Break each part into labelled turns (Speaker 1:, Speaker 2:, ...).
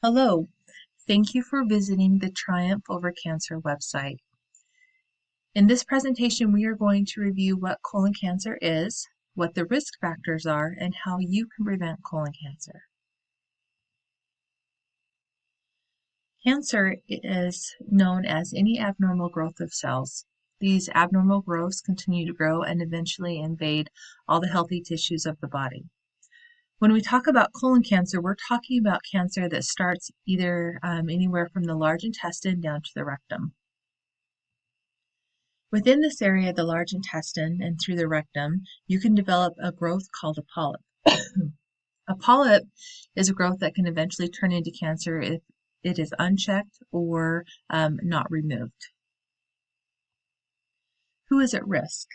Speaker 1: Hello, thank you for visiting the Triumph Over Cancer website. In this presentation, we are going to review what colon cancer is, what the risk factors are, and how you can prevent colon cancer. Cancer is known as any abnormal growth of cells. These abnormal growths continue to grow and eventually invade all the healthy tissues of the body. When we talk about colon cancer, we're talking about cancer that starts either anywhere from the large intestine down to the rectum. Within this area, the large intestine and through the rectum, you can develop a growth called a polyp. A polyp is a growth that can eventually turn into cancer if it is unchecked or not removed. Who is at risk?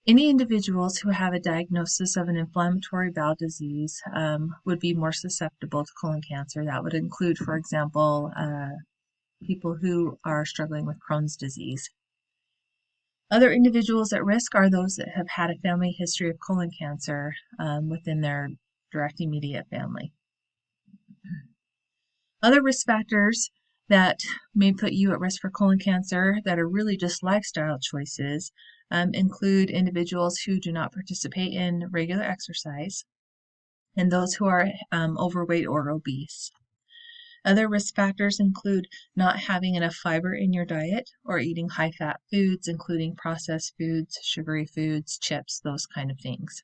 Speaker 1: Any individuals who have a diagnosis of an inflammatory bowel disease would be more susceptible to colon cancer. That would include, for example, people who are struggling with Crohn's disease. Other individuals at risk are those that have had a family history of colon cancer within their direct immediate family. Other risk factors that may put you at risk for colon cancer that are really just lifestyle choices include individuals who do not participate in regular exercise and those who are overweight or obese. Other risk factors include not having enough fiber in your diet or eating high-fat foods, including processed foods, sugary foods, chips, those kind of things.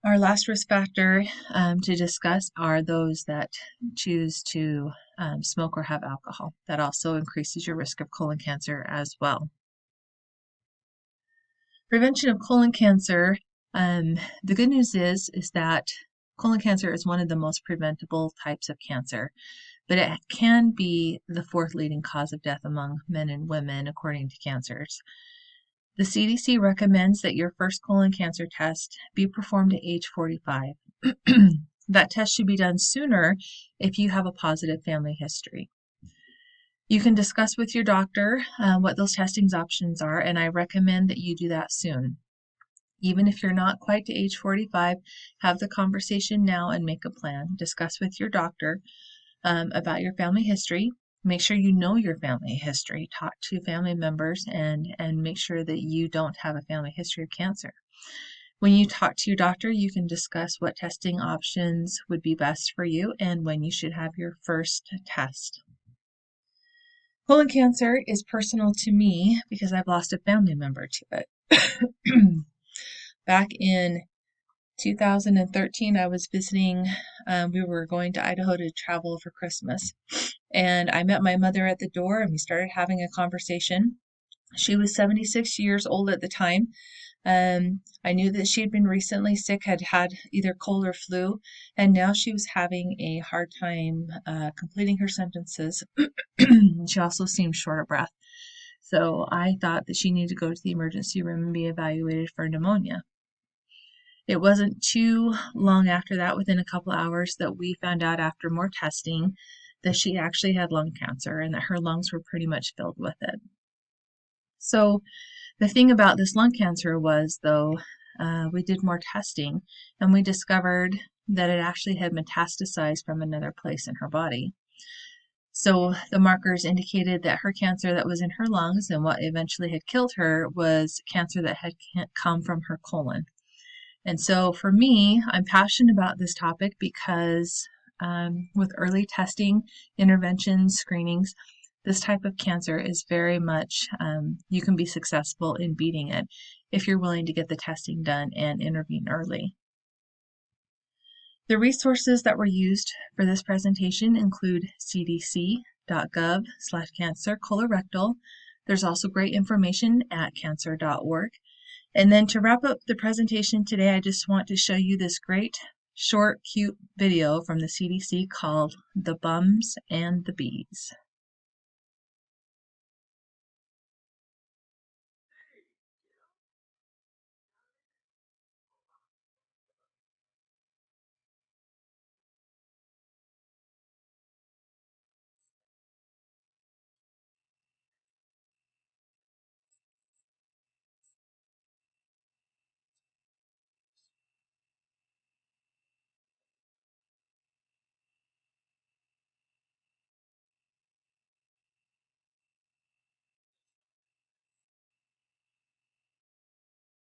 Speaker 1: Our last risk factor to discuss are those that choose to smoke or have alcohol. That also increases your risk of colon cancer as well. Prevention of colon cancer, the good news is that colon cancer is one of the most preventable types of cancer, but it can be the fourth leading cause of death among men and women, according to cancers. The CDC recommends that your first colon cancer test be performed at age 45. That test should be done sooner if you have a positive family history. You can discuss with your doctor what those testing options are, and I recommend that you do that soon. Even if you're not quite to age 45, have the conversation now and make a plan. Discuss with your doctor about your family history. Make sure you know your family history. Talk to family members and make sure that you don't have a family history of cancer. When you talk to your doctor, you can discuss what testing options would be best for you and when you should have your first test. Colon cancer is personal to me because I've lost a family member to it. Back in 2013, I was visiting, we were going to Idaho to travel for Christmas, and I met my mother at the door and we started having a conversation. She was 76 years old at the time. I knew that she had been recently sick, had either cold or flu, and now she was having a hard time completing her sentences. She also seemed short of breath. So I thought that she needed to go to the emergency room and be evaluated for pneumonia. It wasn't too long after that, within a couple hours, that we found out after more testing that she actually had lung cancer and that her lungs were pretty much filled with it. So the thing about this lung cancer was, though, we did more testing and we discovered that it actually had metastasized from another place in her body. So the markers indicated that her cancer that was in her lungs and what eventually had killed her was cancer that had come from her colon. And so for me, I'm passionate about this topic because with early testing, interventions, screenings, this type of cancer is very much, you can be successful in beating it if you're willing to get the testing done and intervene early. The resources that were used for this presentation include cdc.gov/cancer colorectal. There's also great information at cancer.org. And then to wrap up the presentation today, I just want to show you this great, short, cute video from the CDC called The Bums and the Bees.